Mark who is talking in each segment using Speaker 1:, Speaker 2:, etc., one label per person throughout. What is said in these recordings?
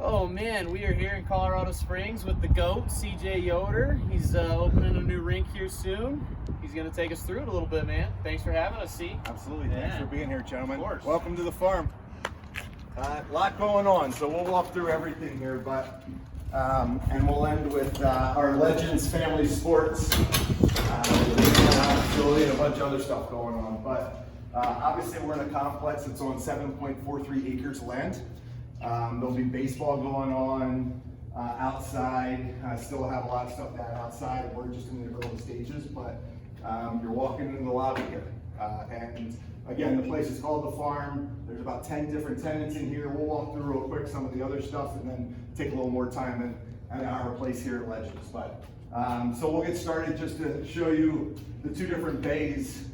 Speaker 1: Oh man, we are here in Colorado Springs with the GOAT, CJ Yoder. He's opening a new rink here soon. He's going to take us through it a little bit, man. Thanks for having us, C.
Speaker 2: Absolutely. Thanks for being here, gentlemen.
Speaker 1: Of course.
Speaker 2: Welcome to the farm. A lot going on, so we'll walk through everything here, but and we'll end with our Legends Family Sports facility and a bunch of other stuff going on. But obviously, we're in a complex that's on 7.43 acres of land. There'll be baseball going on outside. Still have a lot of stuff to add outside. We're just in the early stages, but you're walking into the lobby here. And again, the place is called The Farm. There's about 10 different tenants in here. We'll walk through real quick some of the other stuff and then take a little more time at our place here at Legends. But so we'll get started just to show you the two different bays.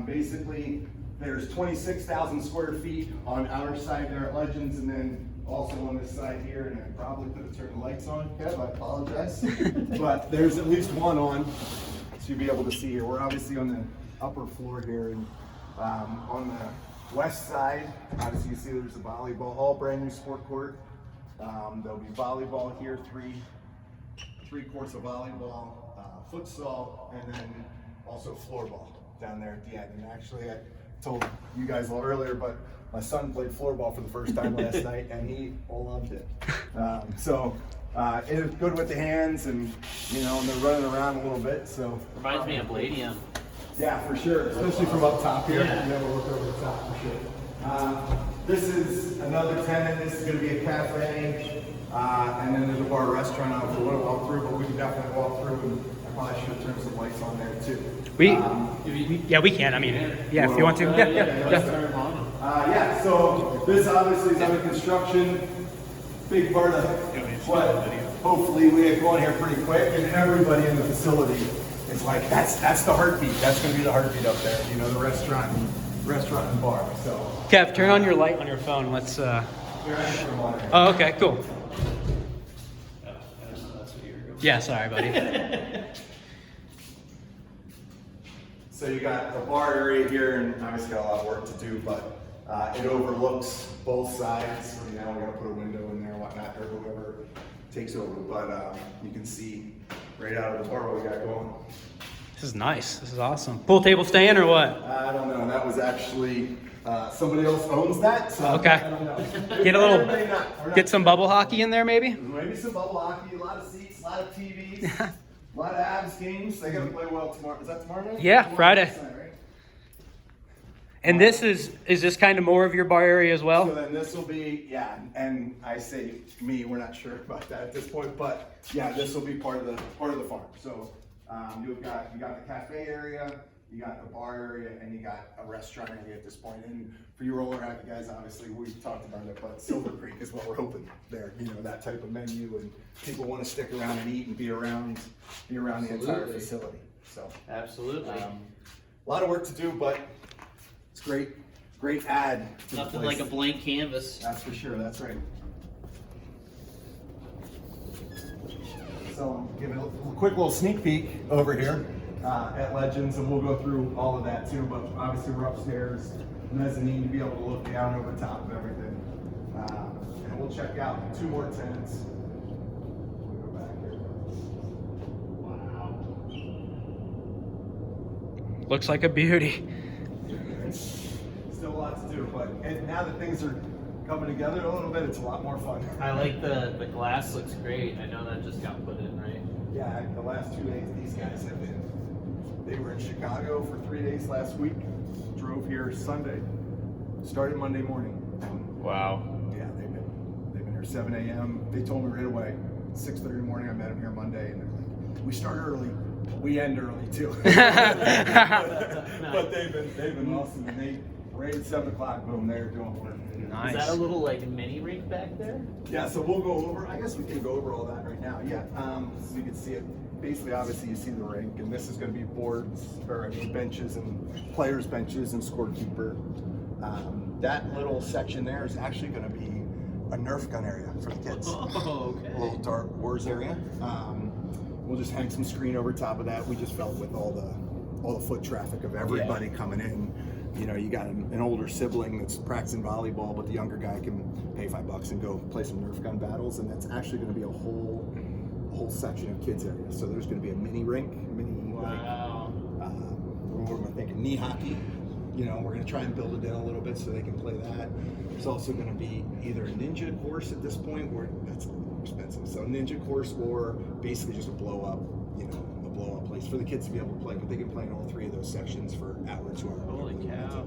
Speaker 2: Basically, there's 26,000 square feet on our side there at Legends, and then also on this side here, and I probably could have turned the lights on, Kev, I apologize. But there's at least one on, so you'll be able to see here. We're obviously on the upper floor here, and on the west side, obviously you see there's a volleyball, all brand new sport court. There'll be volleyball here, three courts of volleyball, futsal, and then also floorball down there at the end. And actually, I told you guys a little earlier, but my son played floorball for the first time last night, and he loved it. It was good with the hands, and and they're running around a little bit. So
Speaker 1: Reminds me of Bladium.
Speaker 2: yeah, for sure, especially from up top here.
Speaker 1: Yeah.
Speaker 2: You never look over the top for sure. This is another tenant. This is going to be a cafe, and then there's a bar restaurant. I don't know if we want to walk through, but we can definitely walk through. And I probably should have turned some lights on there too.
Speaker 3: Yeah, we can. I mean, yeah, if you want to.
Speaker 2: Yeah, so this obviously is under construction. Big part of what hopefully we get going here pretty quick, and everybody in the facility is like, that's the heartbeat. That's going to be the heartbeat up there. The restaurant and bar. So
Speaker 3: Kev, turn on your light on your phone. Let's. Oh, okay, cool. Yeah, sorry, buddy.
Speaker 2: So you got the bar area here, and obviously got a lot of work to do, but it overlooks both sides. Now we're gonna put a window in there and whatnot, or whoever takes over. But you can see right out of the bar what we got going.
Speaker 3: This is nice. This is awesome. Pool table staying or what?
Speaker 2: I don't know. That was actually somebody else owns that. So
Speaker 3: Okay.
Speaker 2: I don't know.
Speaker 3: Get some bubble hockey in there, maybe.
Speaker 2: Maybe some bubble hockey. A lot of seats, a lot of TVs. A lot of abs games. They gotta play well tomorrow. Is that tomorrow night?
Speaker 3: Yeah,
Speaker 2: Tomorrow
Speaker 3: Friday.
Speaker 2: night, right?
Speaker 3: And this is this kind of more of your bar area as
Speaker 2: So
Speaker 3: well?
Speaker 2: then this will be, yeah, and I say me, we're not sure about that at this point, but yeah, this will be part of the farm. So you got the cafe area, you got the bar area, and you got a restaurant area at this point. And for you roller hockey guys, obviously we've talked about it, but Silver Creek is what we're hoping there. That type of menu, and people want to stick around and eat and be around the entire facility. So
Speaker 1: Absolutely.
Speaker 2: a lot of work to do, but it's great add. to the
Speaker 1: Nothing
Speaker 2: place.
Speaker 1: like a blank canvas.
Speaker 2: That's for sure. That's right. So give it a quick little sneak peek over here at Legends, and we'll go through all of that too. But obviously we're upstairs, mezzanine, to be able to look down over top of everything. And we'll check out two more tenants. We'll go back here.
Speaker 1: Wow.
Speaker 3: Looks like a beauty.
Speaker 2: Still a lot to do, but now that things are coming together a little bit, it's a lot more fun.
Speaker 1: I like the glass looks great. I know that just got put in, right?
Speaker 2: Yeah, the last 2 days these guys have been. They were in Chicago for 3 days last week. Drove here Sunday. Started Monday morning.
Speaker 1: Wow.
Speaker 2: Yeah, they've been here 7 a.m. They told me right away. 6:30 in the morning. I met them here Monday, and they're like, "We start early, we end early too." But they've been awesome, and they right at 7 o'clock. Boom, they're doing work.
Speaker 3: Nice.
Speaker 1: Is that a little mini rink back there?
Speaker 2: Yeah, so we'll go over, I guess we can go over all that right now. Yeah, so you can see it. Basically, obviously, you see the rink, and this is going to be benches and players' benches and scorekeeper. That little section there is actually going to be a Nerf gun area for the kids.
Speaker 1: Oh, okay.
Speaker 2: A little Dark Wars area. We'll just hang some screen over top of that. We just felt with all the foot traffic of everybody coming in you know, you got an older sibling that's practicing volleyball, but the younger guy can pay $5 and go play some Nerf gun battles, and that's actually going to be a whole section of kids area. So there's going to be a mini rink,
Speaker 1: Wow.
Speaker 2: what am I thinking? Knee hockey. You know, we're going to try and build it in a little bit so they can play that. There's also going to be either a ninja course at this point, or that's a little expensive. So ninja course, or basically just a blow up place for the kids to be able to play. But they can play in all 3 of those sections for hours.
Speaker 1: Holy cow.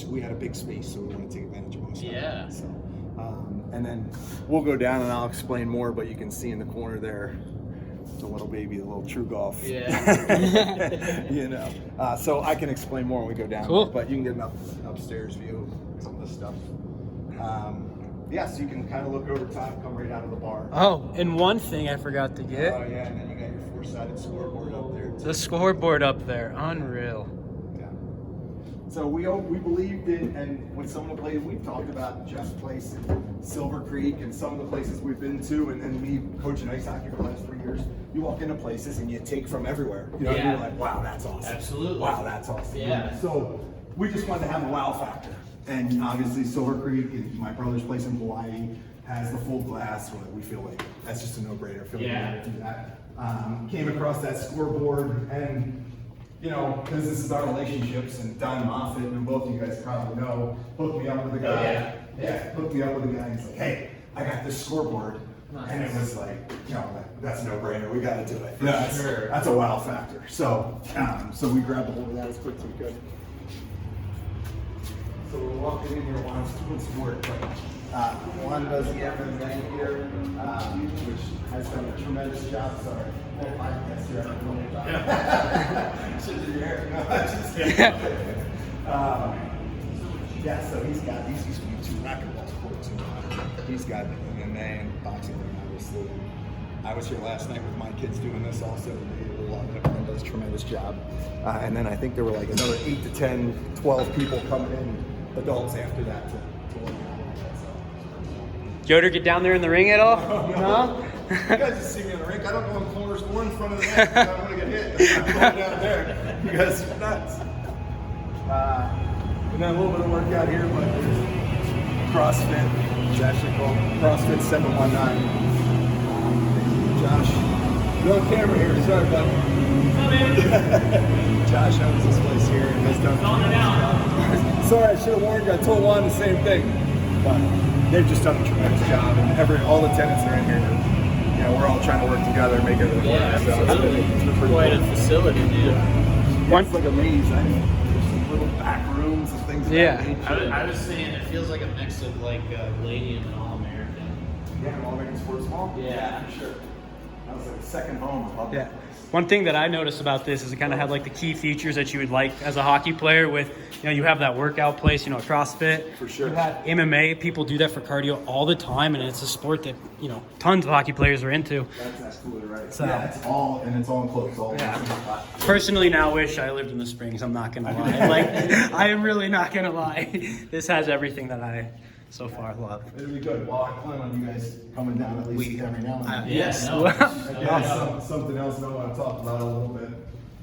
Speaker 2: We had a big space, so we want to take advantage of most of it.
Speaker 1: Yeah.
Speaker 2: So, and then we'll go down and I'll explain more, but you can see in the corner there, the little baby, the little True Golf.
Speaker 1: Yeah.
Speaker 2: You know, so I can explain more when we go down.
Speaker 3: Cool.
Speaker 2: But you can get an upstairs view of some of this stuff. Yeah, so you can kind of look over top, come right out of the bar.
Speaker 3: Oh, and one thing I forgot to get.
Speaker 2: Oh yeah, and then you got your 4-sided scoreboard up there.
Speaker 3: The scoreboard up there. Unreal.
Speaker 2: Yeah. So we believed in, and when some of the places we've talked about, Jeff's place, Silver Creek, and some of the places we've been to, and me coaching ice hockey for the last 3 years, you walk into places and you take from everywhere. You know,
Speaker 1: Yeah.
Speaker 2: you're like, wow, that's awesome.
Speaker 1: Absolutely.
Speaker 2: Wow, that's awesome.
Speaker 1: Yeah.
Speaker 2: So we just wanted to have a wow factor. And obviously Silver Creek, my brother's place in Hawaii, has the full glass. So we feel like that's just a no-brainer. Feel like we
Speaker 1: Yeah.
Speaker 2: gotta do that. Came across that scoreboard, and you know, because this is our relationships, and Don Moffitt, and both of you guys probably know, hooked me up with a guy. Hooked me up with a guy. He's like, hey, I got this scoreboard.
Speaker 1: Nice.
Speaker 2: And it was like, you know, that's a no-brainer. We got to do it.
Speaker 1: Sure.
Speaker 2: That's a wow factor. So, so we grabbed a hold of that as quick as we could. So we're walking in here. Juan's doing some work, but Juan does the MMA here, which has done a tremendous job. Sorry, full podcast here. I don't know about it. Should do your hair. No, just kidding. Yeah, so he's used to be 2 racquetball sports. He's got MMA and boxing, obviously. I was here last night with my kids doing this also. They love it. Juan does a tremendous job. And then I think there were like another 8 to 10, 12 people coming in, adults after that to look at it. So.
Speaker 3: Yoder, get down there in the ring at all?
Speaker 2: No. You guys just see me in the rink. I don't go in corners or in front of the net. I don't want to get hit. I'm going down there. You guys are nuts. And then a little bit of workout here, but there's CrossFit. It's actually called CrossFit 719. Josh, no camera here. Sorry, bud. Josh owns this place here and has done. Sorry, I should have warned you. I told Juan the same thing, but they've just done a tremendous job, and all the tenants are in here. You know, we're all trying to work together, make everything work.
Speaker 1: Yeah,
Speaker 2: So
Speaker 1: absolutely.
Speaker 2: it's been pretty
Speaker 1: Quite
Speaker 2: cool.
Speaker 1: a facility, dude.
Speaker 2: Yeah, it's like a maze. I mean, there's some little back rooms and things. Of
Speaker 3: Yeah.
Speaker 2: that nature.
Speaker 1: I was saying it feels like a mix of like Palladium and All American.
Speaker 2: Yeah, All American Sports Mall.
Speaker 1: Yeah.
Speaker 2: For sure. That was like a second home. I love
Speaker 3: Yeah.
Speaker 2: that place.
Speaker 3: One thing that I noticed about this is it kind of had like the key features that you would like as a hockey player with, you know, you have that workout place, you know, CrossFit.
Speaker 2: For sure.
Speaker 3: You have MMA. People do that for cardio all the time, and it's a sport that, you know, tons of hockey players are into.
Speaker 2: That's absolutely right.
Speaker 3: So-
Speaker 2: Yeah, it's all enclosed. All
Speaker 3: Yeah.
Speaker 2: in the same spot.
Speaker 3: Personally, now wish I lived in the Springs. I'm not gonna lie. Like, I am really not gonna lie. This has everything that I so far love.
Speaker 2: It'll be good. Well, I plan on you guys coming down at least every now and then.
Speaker 3: Yes.
Speaker 1: no.
Speaker 2: Yeah, something else I want to talk about a little bit.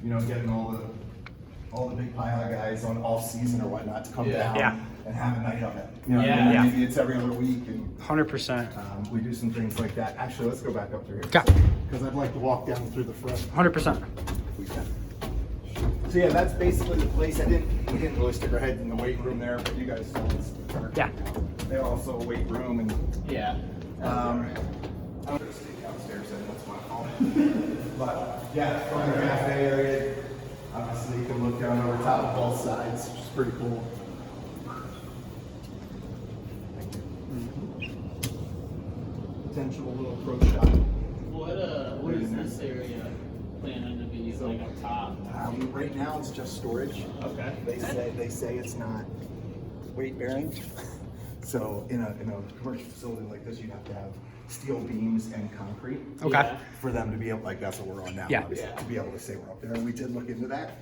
Speaker 2: You know, getting all the big pile guys on off season or whatnot to come down
Speaker 3: Yeah.
Speaker 2: and have a night of it. You know,
Speaker 1: Yeah.
Speaker 3: Yeah.
Speaker 2: maybe it's every other week, and
Speaker 3: 100%.
Speaker 2: we do some things like that. Actually, let's go back up through here
Speaker 3: Okay.
Speaker 2: because I'd like to walk down through the front
Speaker 3: 100%.
Speaker 2: if we can. So yeah, that's basically the place. We didn't really stick our head in the weight room there, but you guys saw this.
Speaker 3: Yeah.
Speaker 2: They also a weight room and.
Speaker 1: Yeah.
Speaker 2: I'm gonna stay downstairs and that's my fault. But yeah, from the cafe area, obviously you can look down over top of both sides, which is pretty cool. Potential little pro shop.
Speaker 1: What is this area planning to be like up top?
Speaker 2: Right now it's just storage.
Speaker 1: Okay.
Speaker 2: They say it's not weight bearing. So in a commercial facility like this, you have to have steel beams and concrete.
Speaker 3: Okay.
Speaker 1: Yeah.
Speaker 2: For them to be able, like that's what we're on now.
Speaker 3: Yeah.
Speaker 2: Obviously, to be able to say we're up there, and we did look into that,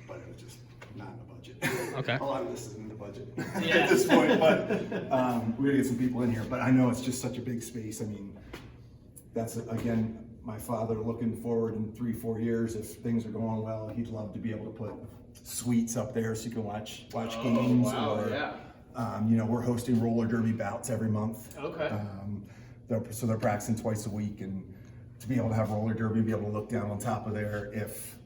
Speaker 2: but it was just not in the budget.
Speaker 3: Okay.
Speaker 2: A lot of this isn't in the budget
Speaker 1: Yeah.
Speaker 2: at this point, but we're gonna get some people in here. But I know it's just such a big space. I mean, that's again my father looking forward in 3-4 years. If things are going well, he'd love to be able to put suites up there so you can watch games.
Speaker 1: Wow,
Speaker 2: Or,
Speaker 1: yeah.
Speaker 2: you know, we're hosting roller derby bouts every month.
Speaker 1: Okay.
Speaker 2: So they're practicing twice a week, and to be able to have roller derby, be able to look down on top of there if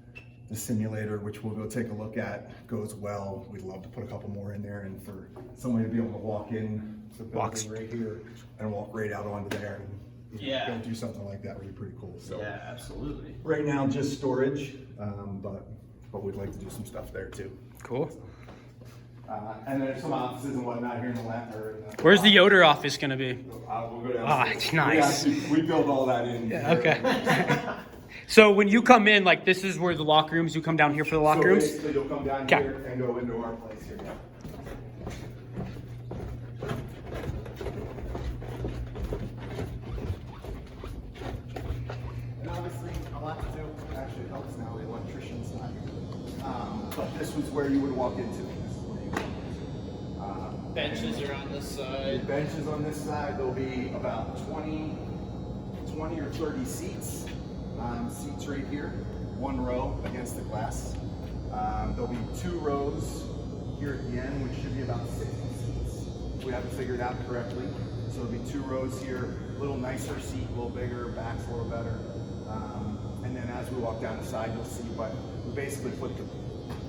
Speaker 2: the simulator, which we'll go take a look at, goes well, we'd love to put a couple more in there, and for somebody to be able to walk in the building right here and walk right out onto there and go do something like that would be pretty cool. So
Speaker 1: yeah, absolutely.
Speaker 2: right now just storage, but we'd like to do some stuff there too.
Speaker 3: Cool.
Speaker 2: And there's some offices and whatnot here in the lab.
Speaker 3: Where's the Yoder office going to be?
Speaker 2: We'll go down.
Speaker 3: Ah, it's nice.
Speaker 2: We built all that in.
Speaker 3: Yeah, okay. So when you come in, like this is where the locker rooms, you come down here for the locker rooms?
Speaker 2: Basically you'll come down
Speaker 3: Okay.
Speaker 2: here and go into our place here. And obviously a lot to do actually helps now, the electrician's not here. But this was where you would walk into. This is where you walk into.
Speaker 1: Benches are on this side.
Speaker 2: Benches on this side, there'll be about 20 or 30 seats. Seats right here, one row against the glass. There'll be 2 rows here at the end, which should be about 60 seats. We haven't figured out correctly. So there'll be 2 rows here, a little nicer seat, a little bigger, back's a little better. And then as we walk down the side, you'll see, but we basically put the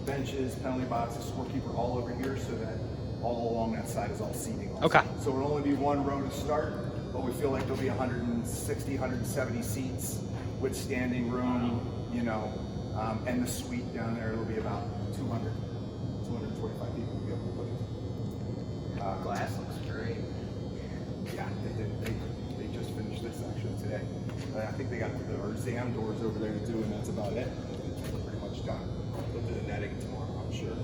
Speaker 2: benches, penalty boxes, scorekeeper all over here so that all along that side is all seating. Also.
Speaker 3: Okay.
Speaker 2: So it'll only be 1 row to start, but we feel like there'll be 160, 170 seats with standing room, you know, and the suite down there, it'll be about 225 people will be able to put in.
Speaker 1: Glass looks great.
Speaker 2: Yeah, they just finished this actually today. I think they got the exam doors over there to do, and that's about it. It's pretty much done. They'll do the netting tomorrow, I'm sure.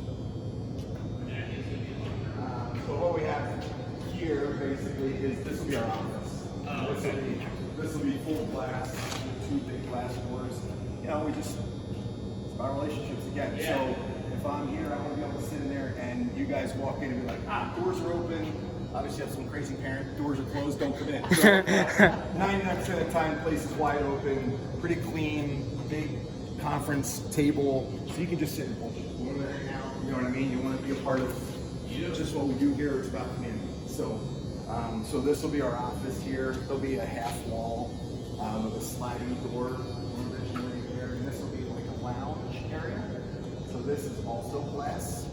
Speaker 2: So what we have here basically is this will be our office. This will be full glass, 2 big glass doors. You know, it's about relationships again.
Speaker 1: Yeah.
Speaker 2: So if I'm here, I want to be able to sit in there and you guys walk in and be like, doors are open. Obviously, you have some crazy parent, doors are closed, don't come in. So 99% of the time, the place is wide open, pretty clean, big conference table. So you can just sit and bullshit. You want to hang out, you know what I mean? You want to be a part of just what we do here. It's about community. So, so this will be our office here. There'll be a half wall with a sliding door right there, and this will be like a lounge area. So this is also glass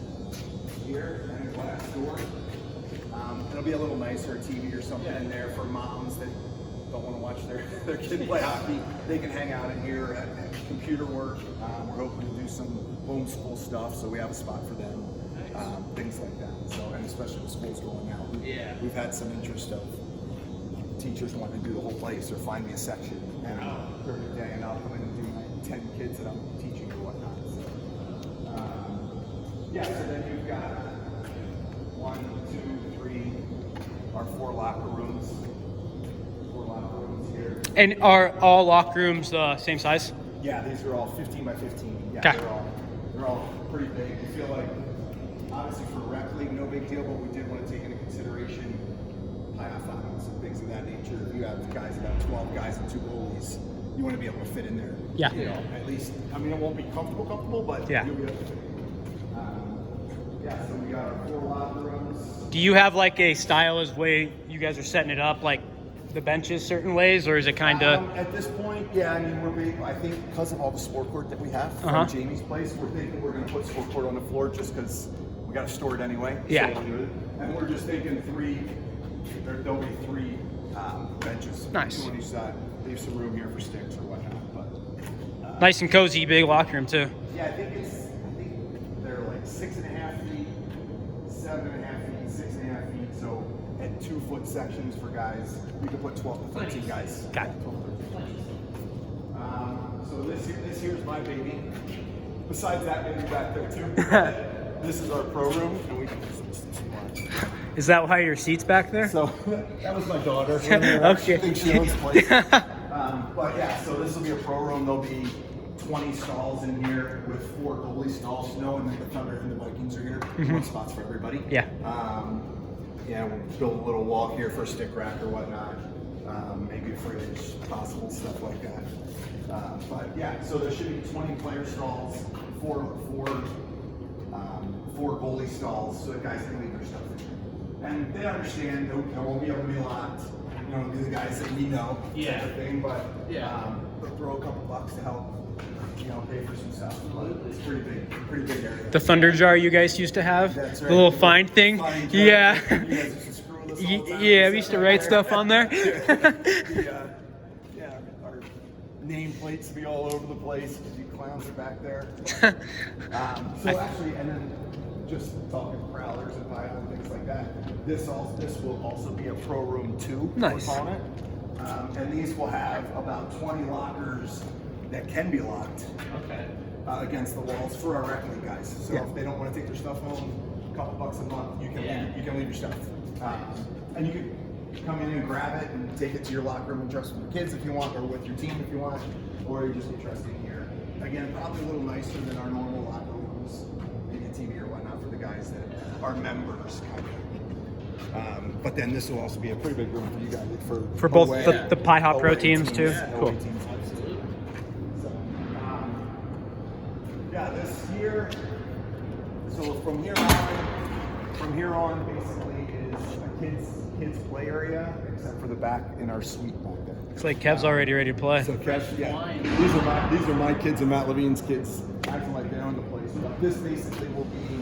Speaker 2: here and a glass door. It'll be a little nicer TV or something in there for moms that don't want to watch their kid play hockey. They can hang out in here at computer work. We're hoping to do some homeschool stuff, so we have a spot for them. Things like that. So, and especially with schools going out, we've had some interest of teachers wanting to do the whole place or find me a section and during the day, and I'll come in and do my 10 kids that I'm teaching or whatnot. So, yeah. So then you've got 1, 2, 3, our 4 locker rooms. 4 locker rooms here.
Speaker 3: And are all locker rooms the same size?
Speaker 2: Yeah, these are all 15 by 15. Yeah,
Speaker 3: Okay.
Speaker 2: they're all pretty big. We feel like, obviously for rec league, no big deal, but we did want to take into consideration playoff finals and things of that nature. If you have guys that have 12 guys and 2 goalies, you want to be able to fit in there.
Speaker 3: Yeah.
Speaker 2: You know, at least, I mean, it won't be comfortable, but
Speaker 3: Yeah.
Speaker 2: you'll be able to fit in. Yeah, so we got our 4 locker rooms.
Speaker 3: Do you have like a stylized way you guys are setting it up, like the benches certain ways, or is it kind of?
Speaker 2: At this point, yeah, I mean, I think because of all the sport court that we have from Jamie's place, we're thinking we're going to put sport court on the floor just because we got to store it anyway.
Speaker 3: Yeah.
Speaker 2: So and we're just thinking there'll be 3 benches.
Speaker 3: Nice.
Speaker 2: 2 on each side. Leave some room here for sticks or whatnot. But
Speaker 3: Nice and cozy, big locker room too.
Speaker 2: yeah, I think they're like 6.5 feet, 7.5 feet, 6.5 feet. So at 2-foot sections for guys, you can put 12 to 13 guys.
Speaker 3: Got it.
Speaker 2: 12 to 13. So this here's my baby. Besides that baby back there too. This is our pro room, and we can do some
Speaker 3: Is that why your seat's back there?
Speaker 2: So that was my daughter.
Speaker 3: Okay.
Speaker 2: I think she owns the place. But yeah, so this will be a pro room. There'll be 20 stalls in here with 4 goalie stalls, knowing that the Thunder and the Vikings are here. One spots for everybody.
Speaker 3: Yeah.
Speaker 2: Yeah, we'll build a little wall here for a stick rack or whatnot. Maybe a fridge, possible stuff like that. But yeah, so there should be 20 player stalls, 4 4 goalie stalls so that guys can leave their stuff in. And they understand they won't be able to be locked. You know, be the guys that we know,
Speaker 1: Yeah.
Speaker 2: type of thing, but
Speaker 1: Yeah.
Speaker 2: they'll throw a couple bucks to help, you know, pay for some stuff. But it's pretty big area.
Speaker 3: The thunder jar you guys used to have,
Speaker 2: That's
Speaker 3: the
Speaker 2: right.
Speaker 3: little fine thing.
Speaker 2: Fine jar.
Speaker 3: Yeah.
Speaker 2: You guys used to screw with us all the time.
Speaker 3: Yeah, we used to write stuff on there.
Speaker 2: Yeah, our nameplates to be all over the place because you clowns are back there. So actually, and then just talking prowlers and vinyl and things like that, this will also be a pro room too.
Speaker 3: Nice.
Speaker 2: We're calling it. And these will have about 20 lockers that can be locked
Speaker 1: Okay.
Speaker 2: against the walls for our rec league guys. So if they don't want to take their stuff home, a couple bucks a month, you can leave your stuff. And you can come in and grab it and take it to your locker room and dress with your kids if you want, or with your team if you want, or you just get dressed in here. Again, probably a little nicer than our normal locker rooms, maybe a TV or whatnot for the guys that are members, kind of. But then this will also be a pretty big room for you guys
Speaker 3: For both
Speaker 2: away-
Speaker 3: the Pi Hop Pro
Speaker 2: away
Speaker 3: teams too.
Speaker 2: Yeah,
Speaker 3: Cool.
Speaker 2: away teams.
Speaker 1: Absolutely.
Speaker 2: So, yeah, this here. So from here on, basically is a kids play area, except for the back in our suite back there.
Speaker 3: It's like Kev's already ready to play.
Speaker 2: So Kev, yeah, these are my kids and Matt Levine's kids, acting like they own the place. But this basically will be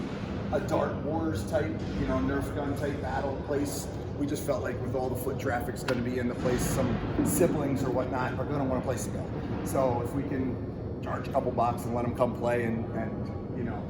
Speaker 2: a Dart Wars type, you know, Nerf gun type battle place. We just felt like with all the foot traffic's going to be in the place, some siblings or whatnot are going to want a place to go. So if we can charge a couple bucks and let them come play and you know,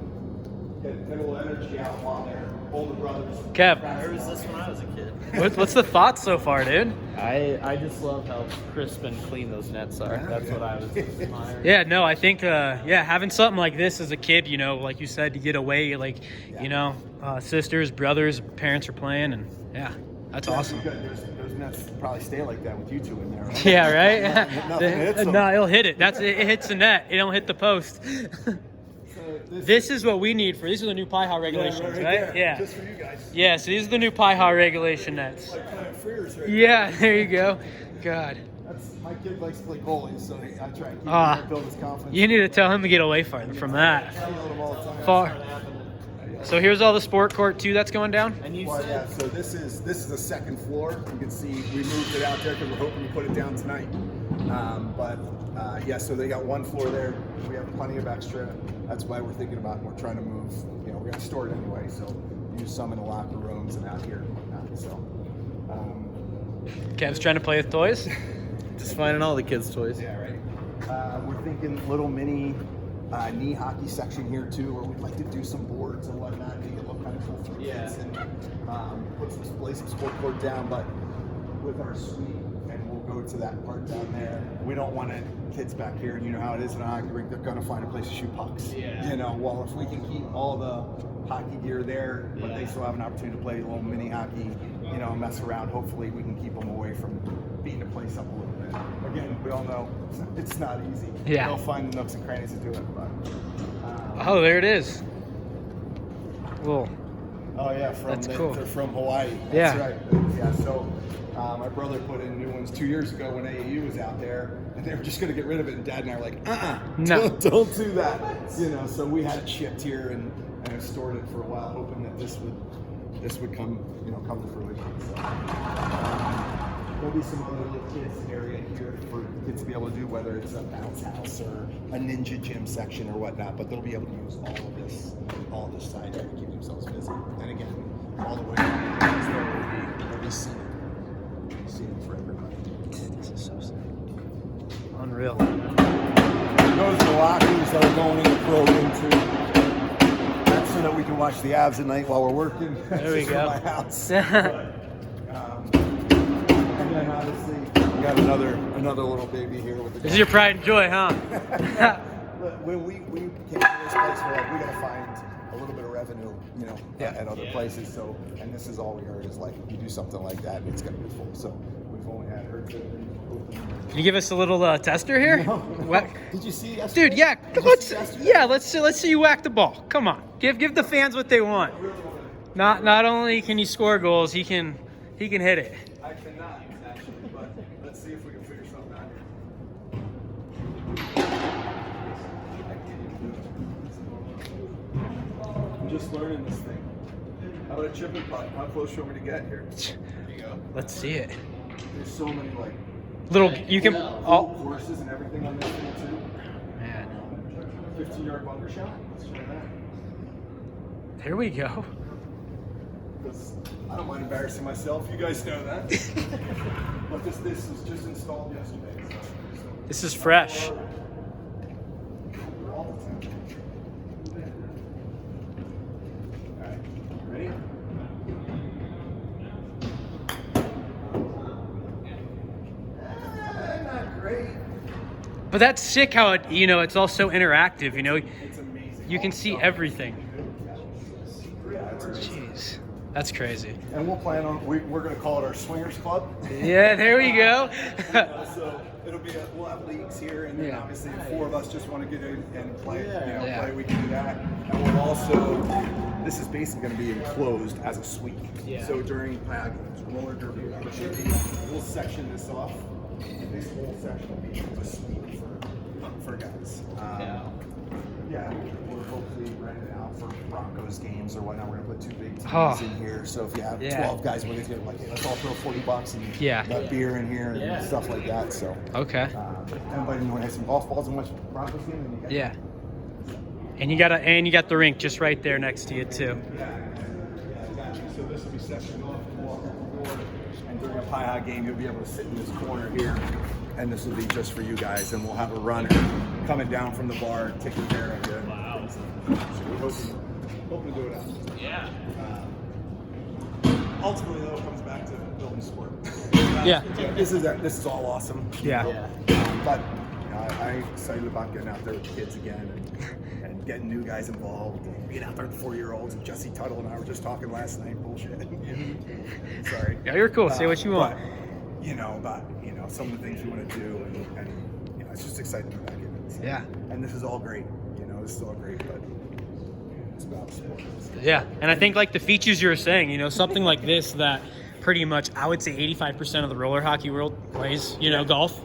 Speaker 2: get a little energy out while they're older brothers.
Speaker 3: Kev.
Speaker 1: Where was this when I was a kid?
Speaker 3: What's the thoughts so far, dude?
Speaker 1: I just love how crisp and clean those nets are. That's what I was admiring.
Speaker 3: Yeah, no, I think, having something like this as a kid, you know, like you said, to get away, like, you know, sisters, brothers, parents are playing, and yeah, that's awesome.
Speaker 2: Good. Those nets probably stay like that with you two in there, right?
Speaker 3: Yeah, right?
Speaker 2: Nothing hits them.
Speaker 3: No, it'll hit it. It hits the net. It don't hit the post. This is what we need these are the new Pi Hop regulations, right?
Speaker 2: there.
Speaker 3: Yeah.
Speaker 2: Just for you guys.
Speaker 3: Yeah, so these are the new Pi Hop regulation nets.
Speaker 2: Like kind of freers right
Speaker 3: Yeah, there you go. God.
Speaker 2: That's my kid likes to play goalie, so I try and keep
Speaker 3: Ah.
Speaker 2: him build his confidence.
Speaker 3: You need to tell him to get away from that.
Speaker 2: I yell at him all the time.
Speaker 3: Far. So here's all the sport court too that's going down.
Speaker 1: And you
Speaker 2: Well,
Speaker 1: said
Speaker 2: yeah, so this is the second floor. You can see we moved it out there because we're hoping to put it down tonight. Yeah, so they got one floor there. We have plenty of extra. That's why we're thinking about it. We're trying to move. You know, we're going to store it anyway, so use some in the locker rooms and out here and whatnot. So,
Speaker 3: Kev's trying to play with toys.
Speaker 1: just finding all the kids' toys.
Speaker 2: yeah, right. We're thinking little mini knee hockey section here too, where we'd like to do some boards and whatnot, make it look kind of cool for kids, and lay some sport court down. But with our suite, and we'll go to that part down there. We don't want kids back here, and you know how it is in a hockey rink. They're gonna find a place to shoot pucks.
Speaker 1: Yeah.
Speaker 2: You know, well, if we can keep all the hockey gear there, but they still have an opportunity to play a little mini hockey, you know, mess around. Hopefully, we can keep them away from beating the place up a little bit. Again, we all know it's not easy.
Speaker 3: Yeah.
Speaker 2: They'll find the nooks and crannies to do it, but.
Speaker 3: Oh, there it is. Cool.
Speaker 2: Oh yeah,
Speaker 3: That's cool.
Speaker 2: They're from Hawaii.
Speaker 3: Yeah.
Speaker 2: That's right. Yeah. So my brother put in new ones 2 years ago when AAU was out there, and they were just going to get rid of it. And Dad and I were like,
Speaker 3: No.
Speaker 2: don't do that. You know. So we had it shipped here and have stored it for a while, hoping that this would come to fruition. So, there'll be some other little kids area here for kids to be able to do, whether it's a bounce house or a ninja gym section or whatnot. But they'll be able to use all of this side here to keep themselves busy. And again, all the way they'll be seating for everybody.
Speaker 3: This is so sick. Unreal.
Speaker 2: Those are the lockers that are going in the pro room too. That's so that we can watch the Avs at night while we're working.
Speaker 3: There we
Speaker 2: Just
Speaker 3: go.
Speaker 2: from my house. And then obviously we got another little baby here with the.
Speaker 3: This is your pride and joy, huh?
Speaker 2: When we came to this place, we're like, we gotta find a little bit of revenue, you know, at other places. So, and this is all we heard is like, you do something like that, and it's gonna be full. So we've only had her to open.
Speaker 3: Can you give us a little tester here? What?
Speaker 2: Did you see yesterday?
Speaker 3: Dude, yeah. Let's see you whack the ball. Come on, give the fans what they want. Not only can he score goals, he can hit it.
Speaker 2: I cannot, actually, but let's see if we can figure something out here. just learning this thing. How about a chip and putt? How close do you want me to get here? There you go.
Speaker 3: Let's see it.
Speaker 2: There's so many like
Speaker 3: Little, you can.
Speaker 2: cool courses and everything on this thing too.
Speaker 3: Man,
Speaker 2: 15-yard bunker shot. Let's try that.
Speaker 3: there we go.
Speaker 2: Because I don't mind embarrassing myself. You guys know that. But this was just installed yesterday. So
Speaker 3: This is fresh.
Speaker 2: all the time. All right, ready? Not great.
Speaker 3: But that's sick how it, you know, it's all so interactive, you know.
Speaker 2: It's amazing.
Speaker 3: You can see everything.
Speaker 2: Yeah, it's amazing.
Speaker 3: Jeez. That's crazy.
Speaker 2: And we'll plan on, we're going to call it our Swingers Club.
Speaker 3: Yeah, there we go.
Speaker 2: So it'll be, we'll have leagues here, and then
Speaker 3: Yeah.
Speaker 2: obviously if 4 of us just want to get in and play,
Speaker 3: Yeah.
Speaker 2: play, we can do that. And we'll also, this is basically going to be enclosed as a suite.
Speaker 3: Yeah.
Speaker 2: So during roller derby, we'll section this off. And this whole section will be a suite for guys. Yeah, we'll hopefully rent it out for Broncos games or whatnot. We're gonna put 2 big TVs in here. So if you have 12 guys, we're gonna like, hey, let's all throw $40 and got beer in here and stuff like that. So
Speaker 3: Okay.
Speaker 2: everybody want to have some golf balls and watch Broncos game? And you got
Speaker 3: Yeah. And you got the rink just right there next to you too.
Speaker 2: Exactly. So this will be sectioned off and walk up the door. And during a Pi High game, you'll be able to sit in this corner here. And this will be just for you guys. And we'll have a runner coming down from the bar, taking care of you. Wow. So we're hoping to do it out.
Speaker 3: Yeah.
Speaker 2: Ultimately, though, it comes back to building sport.
Speaker 3: Yeah.
Speaker 2: This is all awesome.
Speaker 3: Yeah.
Speaker 2: But I'm excited about getting out there with the kids again and getting new guys involved. And being out there with the 4-year-olds. And Jesse Tuttle and I were just talking last night. Bullshit. Sorry.
Speaker 3: Yeah, you're cool. Say what you want.
Speaker 2: But, about some of the things we want to do, and it's just exciting to be back in it. So.
Speaker 3: Yeah.
Speaker 2: And this is all great. This is all great, but it's about sport.
Speaker 3: Yeah, and I think like the features you were saying, something like this that pretty much I would say 85% of the roller hockey world plays, golf,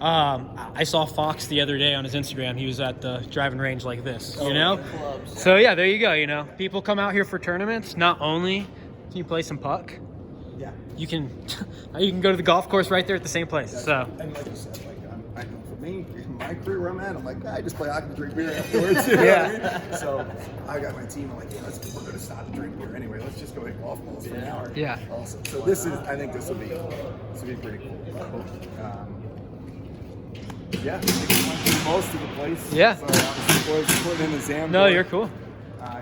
Speaker 3: I saw Fox the other day on his Instagram. He was at the driving range like this,
Speaker 1: Clubs.
Speaker 3: So yeah, there you go, People come out here for tournaments. Not only can you play some puck,
Speaker 2: Yeah.
Speaker 3: you can go to the golf course right there at the same place. So
Speaker 2: And like you said, I know for me, in my career where I'm at, I'm like, I just play hockey and drink beer afterwards. You know what I mean? So I got my team. I'm like, we're going to stop and drink beer anyway. Let's just go hit golf balls for an hour.
Speaker 3: Yeah.
Speaker 2: Also, so I think this will be pretty cool. Yeah, I think we went through most of the place.
Speaker 3: Yeah.
Speaker 2: So obviously, boys, put in the Zam.
Speaker 3: no, you're cool.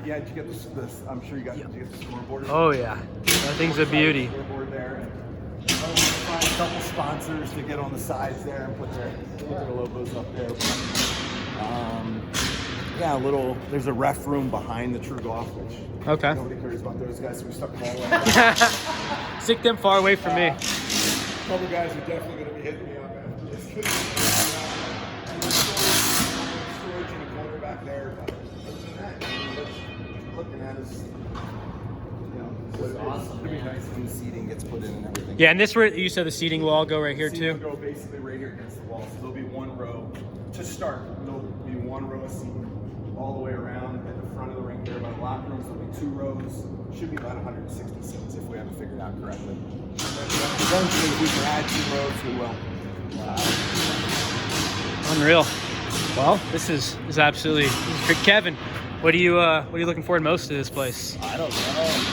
Speaker 2: Yeah, did you get this? I'm sure you got. Did you get the scoreboard?
Speaker 3: Oh yeah, that thing's a beauty.
Speaker 2: Scoreboard there. Find a couple sponsors to get on the sides there and put their logos up there. There's a ref room behind the True Golf, which nobody cares about those guys, so we stuck them all away.
Speaker 3: Stick them far away from me.
Speaker 2: A couple guys are definitely going to be hitting me up after this. Storage in the corner back there. But other than that, what you're looking at is,
Speaker 1: awesome,
Speaker 2: it'll be nice when the seating gets put in and everything.
Speaker 3: Yeah, and this where you said the seating will all go right here
Speaker 2: Seating
Speaker 3: too.
Speaker 2: will go basically right here against the wall. So there'll be one row to start. There'll be one row of seating all the way around at the front of the rink there. By the locker rooms, there'll be 2 rows. Should be about 160 seats if we haven't figured it out correctly. Eventually, if we can add 2 rows, we will.
Speaker 3: Unreal. Well, this is absolutely great. Kevin, what are you looking forward most to this place?
Speaker 1: I don't know.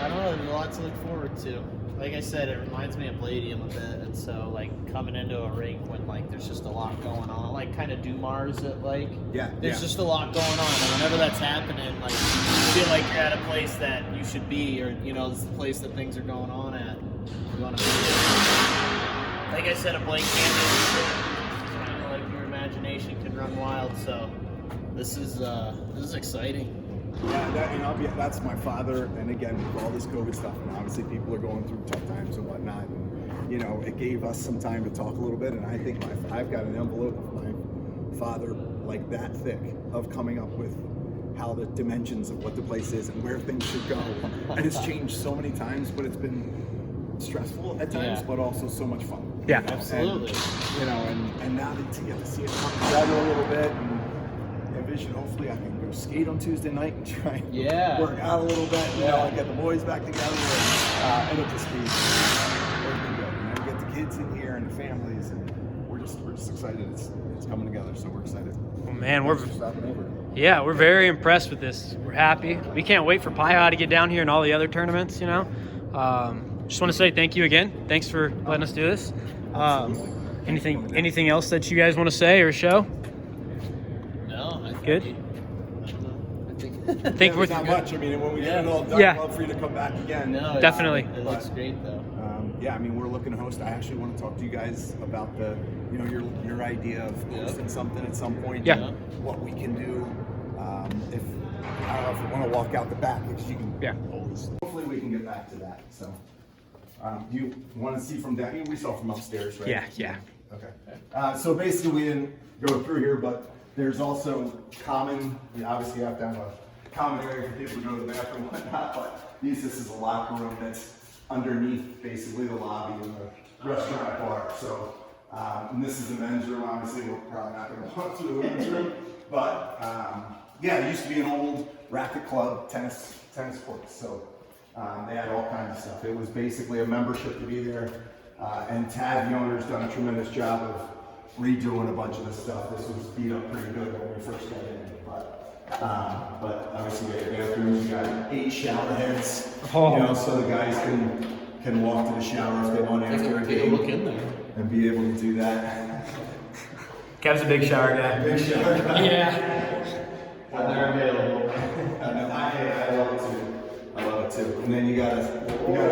Speaker 1: There's a lot to look forward to. Like I said, it reminds me of Palladium a bit, and so coming into a rink when there's just a lot going on, kind of Dumars at there's just a lot going on, and whenever that's happening, you feel like you're at a place that you should be, or this is the place that things are going on at. You want to be there. Like I said, a blank canvas, your imagination can run wild. So this is exciting.
Speaker 2: Yeah, that's my father. And again, with all this COVID stuff, and obviously people are going through tough times and whatnot. And, it gave us some time to talk a little bit. And I think I've got an envelope of my father that thick of coming up with how the dimensions of what the place is and where things should go. And it's changed so many times, but it's been stressful at times, but also so much fun.
Speaker 3: Yeah,
Speaker 1: absolutely.
Speaker 2: And now that you get to see it come together a little bit, and vision, hopefully I can go skate on Tuesday night and try and
Speaker 1: Yeah.
Speaker 2: work out a little bit, you know, and get the boys back together. And it'll just be good. You know, we get the kids in here and the families, and we're just excited. It's coming together, so we're excited.
Speaker 3: Well, man, we're
Speaker 2: over.
Speaker 3: very impressed with this. We're happy. We can't wait for Pi to get down here and all the other tournaments. You know, just want to say thank you again. Thanks for letting us do this. Anything else that you guys want to say or show?
Speaker 1: No,
Speaker 3: Good. I think we're
Speaker 2: not much. I mean, when we get it all done,
Speaker 3: Yeah.
Speaker 2: I'd love for you to come back again.
Speaker 1: No,
Speaker 3: Definitely.
Speaker 1: It looks great though.
Speaker 2: Yeah, I mean, we're looking to host. I actually want to talk to you guys about your idea of hosting something at some point.
Speaker 3: Yeah.
Speaker 2: You know, what we can do. If I don't know if you want to walk out the back, because you can always. Hopefully, we can get back to that. So, you want to see from down? We saw from upstairs, right?
Speaker 3: Yeah.
Speaker 2: Okay. So basically, we didn't go through here, but there's also common. Obviously, you have to have a common area for people to go to the bathroom and whatnot. But this is a locker room that's underneath basically the lobby and the restaurant bar. So, and this is the men's room. Obviously, we're probably not going to walk through the women's room, but yeah, it used to be an old racket club, tennis courts. So they had all kinds of stuff. It was basically a membership to be there. And Tad, the owner's done a tremendous job of redoing a bunch of this stuff. This was beat up pretty good when we first got in. But obviously we have bathrooms. We got 8 shower heads, you know, so the guys can walk to the shower if they want after a game.
Speaker 1: Look in there.
Speaker 2: And be able to do that.
Speaker 3: Kev's a big shower guy.
Speaker 2: Big shower guy.
Speaker 3: Yeah.
Speaker 1: When they're available.
Speaker 2: I love it too. I love it too. And then you got a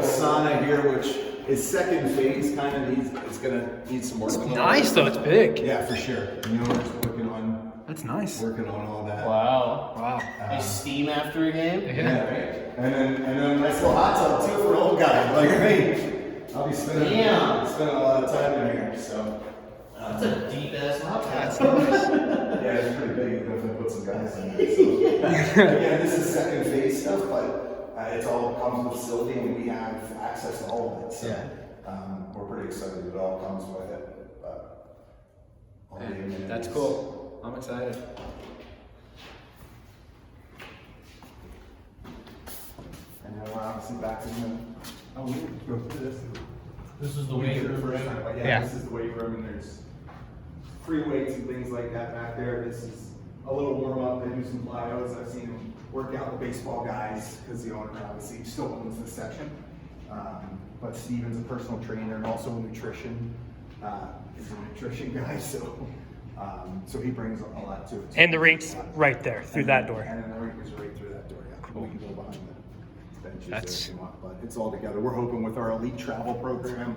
Speaker 2: sauna here, which is second phase. Kind of it's gonna need some work.
Speaker 3: Nice though. It's big.
Speaker 2: Yeah, for sure. You know, we're just working on
Speaker 3: That's
Speaker 2: working on all that.
Speaker 1: Wow. You steam after a game?
Speaker 2: Yeah. And then a nice little hot tub too for an old guy like me. I'll be spending a lot of time in here. So.
Speaker 1: That's a deep ass hot tub.
Speaker 2: Yeah, it's pretty big. You definitely put some guys in there. So. Again, this is second phase stuff, but it's all comes with facility, and we have access to all of it. So we're pretty excited. It all comes with it. But
Speaker 4: That's cool. I'm excited.
Speaker 2: And then we're obviously back in the. Oh, we need to go through this.
Speaker 1: This is the weight room,
Speaker 2: First
Speaker 1: right?
Speaker 2: time, but
Speaker 3: Yeah.
Speaker 2: This is the weight room, and there's free weights and things like that back there. This is a little warm up. They do some plyos. I've seen them work out the baseball guys because the owner obviously still owns this section. But Steven's a personal trainer and also a nutrition. He's a nutrition guy, so he brings a lot to it.
Speaker 3: And the rink's right there through that door.
Speaker 2: And then the rink is right through that door. Yeah, we can go behind the benches
Speaker 3: That's-
Speaker 2: there if you want, but it's all together. We're hoping with our elite travel program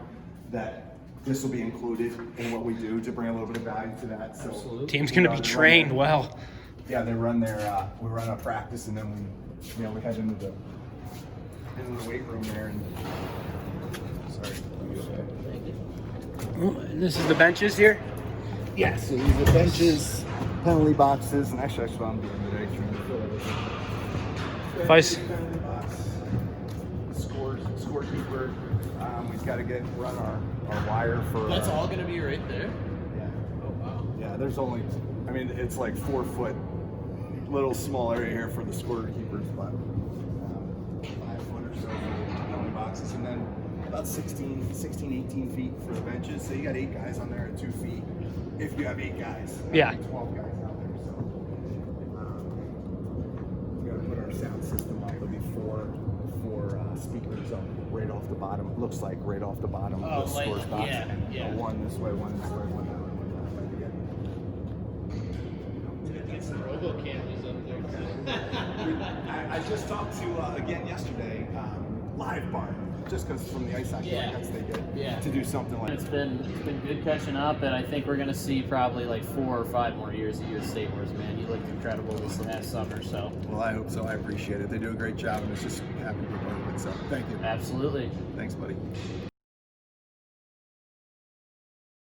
Speaker 2: that this will be included in what we do to bring a little bit of value to that. So
Speaker 1: Absolutely.
Speaker 3: Team's gonna be trained well.
Speaker 2: yeah, they run their we run a practice, and then we head into the weight room there. And sorry.
Speaker 3: And this is the benches here.
Speaker 2: Yeah, so these are benches, penalty boxes, and actually that's what I'm doing today.
Speaker 3: Vice.
Speaker 2: Penalty box, scorekeeper. We've got to run our wire for.
Speaker 1: That's all gonna be right there?
Speaker 2: Yeah.
Speaker 1: Oh wow.
Speaker 2: Yeah, there's only, I mean, it's like 4 foot, little small area here for the scorekeepers, but 5 foot or so for the penalty boxes, and then about 16, 18 feet for the benches. So you got 8 guys on there at 2 feet. If you have 8 guys,
Speaker 3: Yeah.
Speaker 2: 12 guys out there. So we got to put our sound system up. There'll be four speakers up right off the bottom. It looks like right off the bottom of the
Speaker 1: like,
Speaker 2: scores box.
Speaker 1: yeah.
Speaker 2: One this way, one this way, one that way, one that way.
Speaker 1: Get some robo cameras up there.
Speaker 2: I just talked to, again yesterday, Live Bar, just because from the ice hockey workouts they get to do something like
Speaker 1: It's been good catching up, and I think we're gonna see probably like 4 or 5 more years of US State Wars, man. You looked incredible this last summer, so.
Speaker 2: Well, I hope so. I appreciate it. They do a great job, and it's just happy to be part of it. So thank you.
Speaker 1: Absolutely.
Speaker 2: Thanks, buddy.